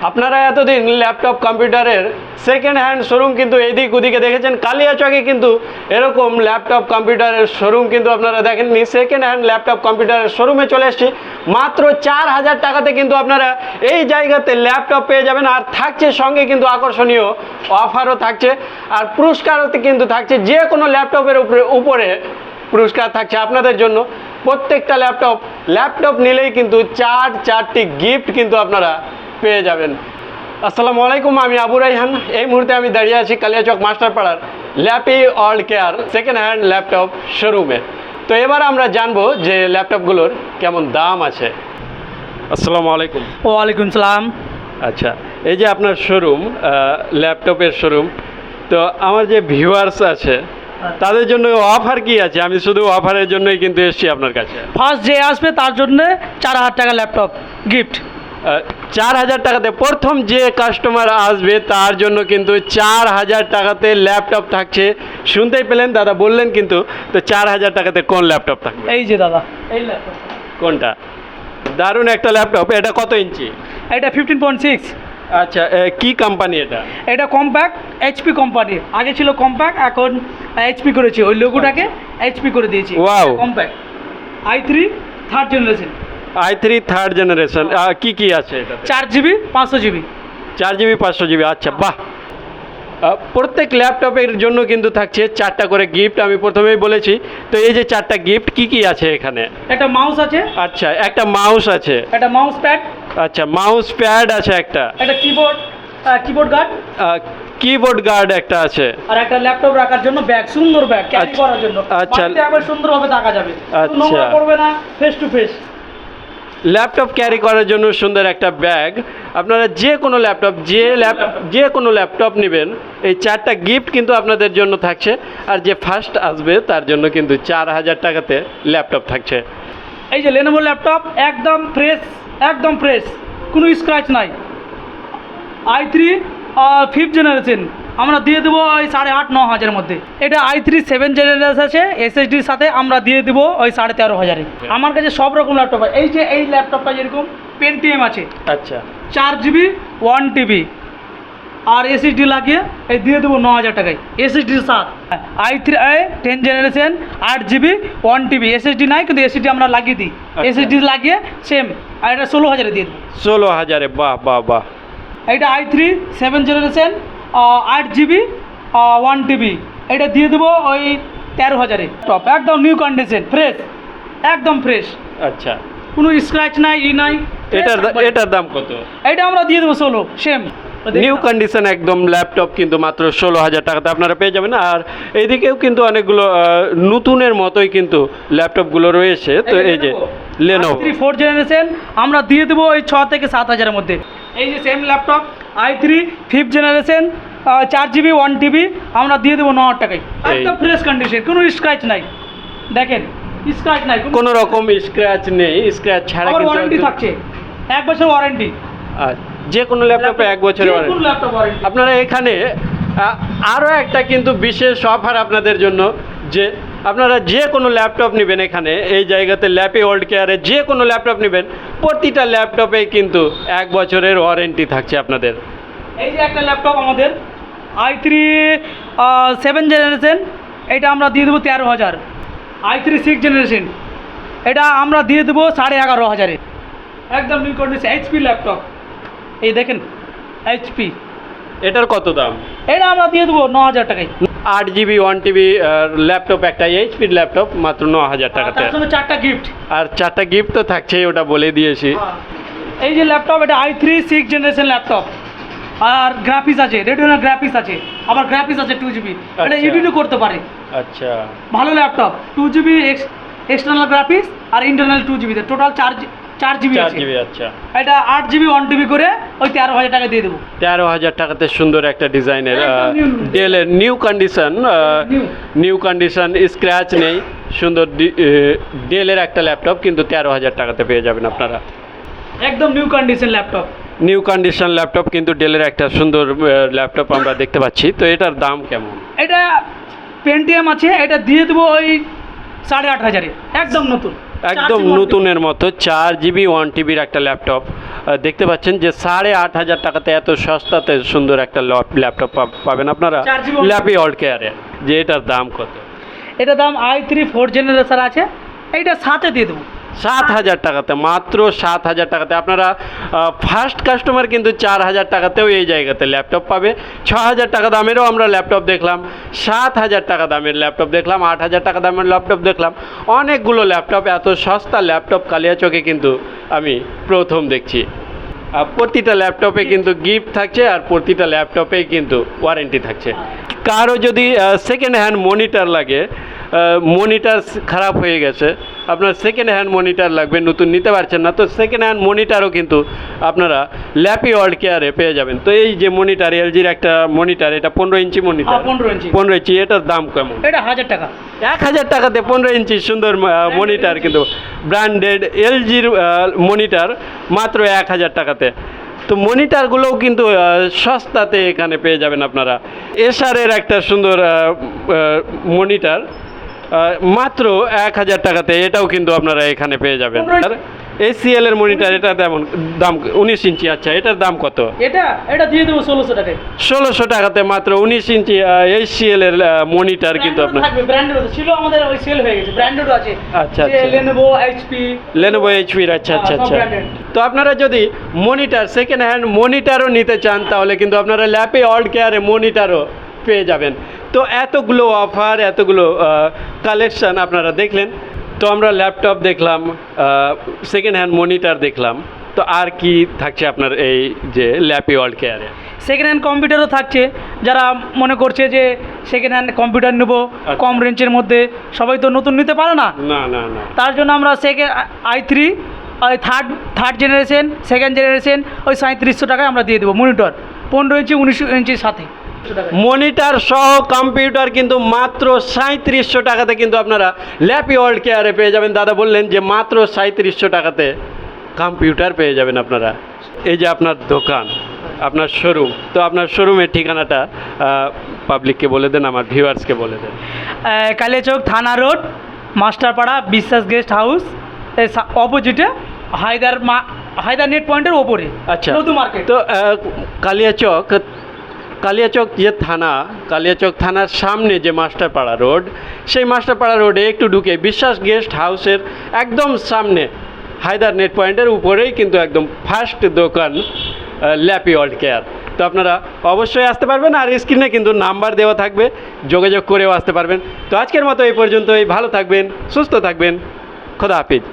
আপনারা এতদিন ল্যাপটপ কম্পিউটারের সেকেন্ড হ্যান্ড শোরুম কিন্তু এদিক ওদিকে দেখেছেন, কালিয়াচকে কিন্তু এরকম ল্যাপটপ কম্পিউটারের শোরুম কিন্তু আপনারা দেখেননি। সেকেন্ড হ্যান্ড ল্যাপটপ কম্পিউটারের শোরুমে চলে এসেছি। মাত্র 4000 টাকাতে কিন্তু আপনারা এই জায়গাতে ল্যাপটপ পেয়ে যাবেন। আর থাকছে সঙ্গে কিন্তু আকর্ষণীয় অফারও থাকছে, আর পুরস্কারও কিন্তু থাকছে। যে কোনো ল্যাপটপের উপরে পুরস্কার থাকছে আপনাদের জন্য। প্রত্যেকটা ল্যাপটপ নিলেই কিন্তু চারটি গিফট কিন্তু আপনারা পেয়ে যাবেন। আসসালামু আলাইকুম, আমি আবু রাইহান। এই মুহূর্তে আমি দাঁড়িয়ে আছি কালিয়াচক মাস্টারপাড়ার Lappy World Care second hand laptop শোরুমে। তো এবার আমরা জানবো যে ল্যাপটপগুলোর কেমন দাম আছে। আসসালামু আলাইকুম। ওয়ালাইকুম সালাম। আচ্ছা, এই যে আপনার শোরুম, ল্যাপটপের শোরুম, তো আমার যে ভিউয়ার্স আছে তাদের জন্য অফার কি আছে? আমি শুধু অফারের জন্যই কিন্তু এসেছি আপনার কাছে। ফার্স্ট যে আসবে তার জন্য 4000 টাকা ল্যাপটপ গিফট। 4000 টাকাতে প্রথম যে কাস্টমার আসবে তার জন্য কিন্তু 4000 টাকাতে ল্যাপটপ থাকছে। শুনতেই পেলেন, দাদা বললেন কিন্তু। তো 4000 টাকাতে কোন ল্যাপটপ থাকবে? এই যে দাদা, এই ল্যাপটপ। কোনটা? দারুণ একটা ল্যাপটপ। এটা কত ইঞ্চি? এটা 15.6। আচ্ছা, কি কোম্পানি এটা? এটা কম্প্যাক্ট এইচপি কোম্পানির। আগে ছিল কম্প্যাক্ট, এখন এইচপি করেছি। ওই লোগোটাকে এইচপি করে দিয়েছি। Wow. Compact i3 third generation. i3 third generation. কি আছে এটা? 4GB 500GB। 4GB 500GB। আচ্ছা, বাহ। প্রত্যেক ল্যাপটপের জন্য কিন্তু থাকছে 4টা করে গিফট। আমি প্রথমেই বলেছি। তো এই যে 4টা গিফট কি আছে এখানে? একটা মাউস আছে। আচ্ছা, একটা মাউস আছে। একটা মাউস প্যাড। আচ্ছা, মাউস প্যাড আছে একটা। একটা কিবোর্ড গার্ড। কিবোর্ড গার্ড একটা আছে। আর একটা ল্যাপটপ রাখার জন্য ব্যাগ, সুন্দর ব্যাগ ক্যারি করার জন্য। আচ্ছা, বাড়িতে একবার সুন্দরভাবে রাখা যাবে। আচ্ছা, নোংরা করবে না, face to face. Laptop carry করার জন্য সুন্দর একটা ব্যাগ। আপনারা যে কোনো ল্যাপটপ নেবেন, এই 4টা গিফট কিন্তু আপনাদের জন্য থাকছে। আর যে ফার্স্ট আসবে তার জন্য কিন্তু 4000 টাকাতে ল্যাপটপ থাকছে। এই যে লেনোভো ল্যাপটপ, একদম ফ্রেশ, কোনো স্ক্র্যাচ নাই। i3 5th জেনারেশন আমরা দিয়ে দেবো ওই 8,500-9,000-এর মধ্যে। এটা i3 7th জেনারেশন আছে এসএসডির সাথে, আমরা দিয়ে দেবো ওই 13,500-এ। আমার কাছে সব রকম ল্যাপটপ আছে। এই যে এই ল্যাপটপটা যেরকম পেন্টিএম আছে। আচ্ছা, 4GB 1TB আর এসএসডি লাগিয়ে এই দিয়ে দেবো 9,000 টাকায় এসএসডির সাথে। i3 10th generation 8GB 1TB SSD নাই, কিন্তু এসএসডি আমরা লাগিয়ে দিই। এসএসডি লাগিয়ে সেম। আর এটা 16,000-এ দিয়ে দেবো। 16,000-এ? বাহ বাহ বাহ। এটা i3 7th generation 8GB 1TB এটা দিয়ে দেবো ওই 13,000-এ। টপ একদম নিউ কন্ডিশন, ফ্রেশ, একদম ফ্রেশ। আচ্ছা, কোনো স্ক্র্যাচ নাই, নাই। এটার দাম কত? এটা আমরা দিয়ে দেবো 16, সেম নিউ কন্ডিশন একদম ল্যাপটপ কিন্তু মাত্র 16,000 টাকাতে আপনারা পেয়ে যাবেন। আর এইদিকেও কিন্তু অনেকগুলো নতুনের মতোই কিন্তু ল্যাপটপগুলো রয়েছে। তো এই যে লেনোভো i3 4th জেনারেশন আমরা দিয়ে দেবো ওই 6 থেকে 7,000-এর মধ্যে। এই যে same laptop i3 5th generation 4GB 1TB আমরা দিয়ে দেবো 9,000 টাকায়। একদম ফ্রেশ কন্ডিশন, কোনো স্ক্র্যাচ নাই। দেখেন, স্ক্র্যাচ নাই, কোনো রকম স্ক্র্যাচ নেই। স্ক্র্যাচ ছাড়া কিন্তু ওয়ারেন্টি থাকছে, 1 বছর ওয়ারেন্টি। যে কোনো ল্যাপটপে 1 বছরের ওয়ারেন্টি। আপনারা এখানে আরও একটা কিন্তু বিশেষ অফার আপনাদের জন্য, যে আপনারা যে কোনো ল্যাপটপ নেবেন এখানে এই জায়গাতে ল্যাপি ওয়ার্ল্ড কেয়ারে যে কোনো ল্যাপটপ নেবেন, প্রতিটা ল্যাপটপে কিন্তু 1 বছরের ওয়ারেন্টি থাকছে আপনাদের। এই যে একটা ল্যাপটপ আমাদের i3 7th জেনারেশন, এটা আমরা দিয়ে দেবো 13,000। i3 6th জেনারেশন এটা আমরা দিয়ে দেবো 11,500-এ। একদম নিউ কন্ডিশন এইচপি ল্যাপটপ। এই দেখেন এইচপি, এটার কত দাম? এটা আমরা দিয়ে দেবো 9,000 টাকায়। 8GB 1TB ল্যাপটপ, একটা এইচপির ল্যাপটপ মাত্র 9,000 টাকাতে। তার সঙ্গে 4টা গিফট। আর 4টা গিফট তো থাকছেই, ওটা বলে দিয়েছি। এই যে ল্যাপটপ, এটা i3 6th জেনারেশন ল্যাপটপ। আর গ্রাফিক্স আছে, রেটিনা গ্রাফিক্স আছে, আবার গ্রাফিক্স আছে 2GB। এটা এডিটও করতে পারে। আচ্ছা, ভালো ল্যাপটপ। 2GB এক্সটার্নাল গ্রাফিক্স আর ইন্টারনাল 2GB, টোটাল 4GB আছে। আচ্ছা, এটা 8GB 1TB করে ওই 13,000 টাকা দিয়ে দেবো। 13,000 টাকাতে সুন্দর একটা ডিজাইনের ডেলের নিউ কন্ডিশন, স্ক্র্যাচ নেই, সুন্দর ডেলের একটা ল্যাপটপ কিন্তু 13,000 টাকাতে পেয়ে যাবেন আপনারা। একদম new condition laptop. New condition laptop কিন্তু ডেলের একটা সুন্দর ল্যাপটপ আমরা দেখতে পাচ্ছি। তো এটার দাম কেমন? এটা পেন্টিএম আছে, এটা দিয়ে দেবো ওই 8,500-এ, একদম নতুন। একদম 4GB নতুনের মতো 4GB 1TBর একটা ল্যাপটপ দেখতে পাচ্ছেন যে 8,500 টাকাতে এত সস্তাতে সুন্দর একটা ল্যাপটপ পাবেন আপনারা 4GB ল্যাপি অল্ড কেয়ারে। যে এটার দাম কত? এটা দাম i3 4th জেনারেশন আছে, এইটা সাথে দিয়ে দেবো 7,000 টাকাতে, মাত্র 7,000 টাকাতে। আপনারা ফার্স্ট কাস্টমার কিন্তু 4,000 টাকাতেও এই জায়গাতে ল্যাপটপ পাবে। 6,000 টাকা দামেরও আমরা ল্যাপটপ দেখলাম, 7,000 টাকা দামের ল্যাপটপ দেখলাম, 8,000 টাকা দামের ল্যাপটপ দেখলাম। অনেকগুলো ল্যাপটপ, এত সস্তা ল্যাপটপ কালিয়াচকে কিন্তু আমি প্রথম দেখছি। আর প্রতিটা ল্যাপটপে কিন্তু গিফট থাকছে, আর প্রতিটা ল্যাপটপেই কিন্তু ওয়ারেন্টি থাকছে। কারো যদি সেকেন্ড হ্যান্ড মনিটর লাগে, মনিটর খারাপ হয়ে গেছে, আপনার সেকেন্ড হ্যান্ড মনিটর লাগবে, নতুন নিতে পারছেন না, তো সেকেন্ড হ্যান্ড মনিটরও কিন্তু আপনারা ল্যাপি ওয়ার্ল্ড কেয়ারে পেয়ে যাবেন। তো এই যে মনিটর, এলজির একটা মনিটর, এটা 15 ইঞ্চি মনিটর, 15 ইঞ্চি 15 ইঞ্চি, এটার দাম কেমন? এটা 1000 টাকা। 1,000 টাকাতে 15 ইঞ্চি সুন্দর মনিটর, কিন্তু ব্র্যান্ডেড এলজির মনিটর মমাত্র 1,000 টাকাতে। তো মনিটরগুলোও কিন্তু সস্তাতে এখানে পেয়ে যাবেন আপনারা। এসারের একটা সুন্দর মনিটর মাত্র 1,000 টাকাতে, এটাও কিন্তু আপনারা এখানে পেয়ে যাবেন। আর ACL এর মনিটর, এটা তেমন দাম 19 ইঞ্চি। আচ্ছা, এটার দাম কত? এটা দিয়ে দেবো 1600 টাকায়। 1600 টাকাতে মাত্র 19 ইঞ্চি ACL এর মনিটর কিন্তু আপনার থাকবে ব্র্যান্ডেড ছিল, আমাদের ওই সেল হয়ে গেছে, ব্র্যান্ডেডও আছে। আচ্ছা, যে আচ্ছা। Lenovo HP Lenovo HP এর, আচ্ছা আচ্ছা সব আচ্ছা। branded। তো আপনারা যদি মনিটর, সেকেন্ড হ্যান্ড মনিটরও নিতে চান, তাহলে কিন্তু আপনারা ল্যাপি ওয়ার্ল্ড কেয়ারে মনিটরও পেয়ে যাবেন। তো এতগুলো অফার, এতগুলো কালেকশন আপনারা দেখলেন। তো আমরা ল্যাপটপ দেখলাম, সেকেন্ড হ্যান্ড মনিটর দেখলাম, তো আর কি থাকছে আপনার এই যে ল্যাপি ওয়ার্ল্ড কেয়ারে? সেকেন্ড হ্যান্ড কম্পিউটারও থাকছে, যারা মনে করছে যে সেকেন্ড হ্যান্ড কম্পিউটার নেবো কম রেঞ্জের মধ্যে, সবাই তো নতুন নিতে পারে না, না না না, তার জন্য আমরা i3 ওই থার্ড জেনারেশন, সেকেন্ড জেনারেশন ওই 3700 টাকায় আমরা দিয়ে দেবো মনিটর 15 ইঞ্চি 19 ইঞ্চির সাথে। মনিটর সহ কম্পিউটার কিন্তু মাত্র 3700 টাকাতে কিন্তু আপনারা ল্যাপি ওয়ার্ল্ড কেয়ারে পেয়ে যাবেন। দাদা বললেন যে মাত্র 3700 টাকাতে কম্পিউটার পেয়ে যাবেন আপনারা। এই যে আপনার দোকান, আপনার শোরুম, তো আপনার শোরুমের ঠিকানাটা পাবলিককে বলে দেন, আমার ভিউয়ার্সকে বলে দেন। কালিয়াচক থানা রোড, মাস্টারপাড়া, বিশ্বাস গেস্ট হাউস অপোজিটে, হায়দার নেট পয়েন্টের ওপরে। আচ্ছা, নতুন মার্কেট। তো কালিয়াচক যে থানা, কালিয়াচক থানার সামনে যে মাস্টারপাড়া রোড, সেই মাস্টারপাড়া রোডে একটু ঢুকে বিশ্বাস গেস্ট হাউসের একদম সামনে হায়দার নেট পয়েন্টের উপরেই কিন্তু একদম ফার্স্ট দোকান ল্যাপি ওয়ার্ল্ড কেয়ার। তো আপনারা অবশ্যই আসতে পারবেন, আর স্ক্রিনে কিন্তু নাম্বার দেওয়া থাকবে, যোগাযোগ করেও আসতে পারবেন। তো আজকের মতো এই পর্যন্তই। ভালো থাকবেন, সুস্থ থাকবেন, খোদা হাফিজ।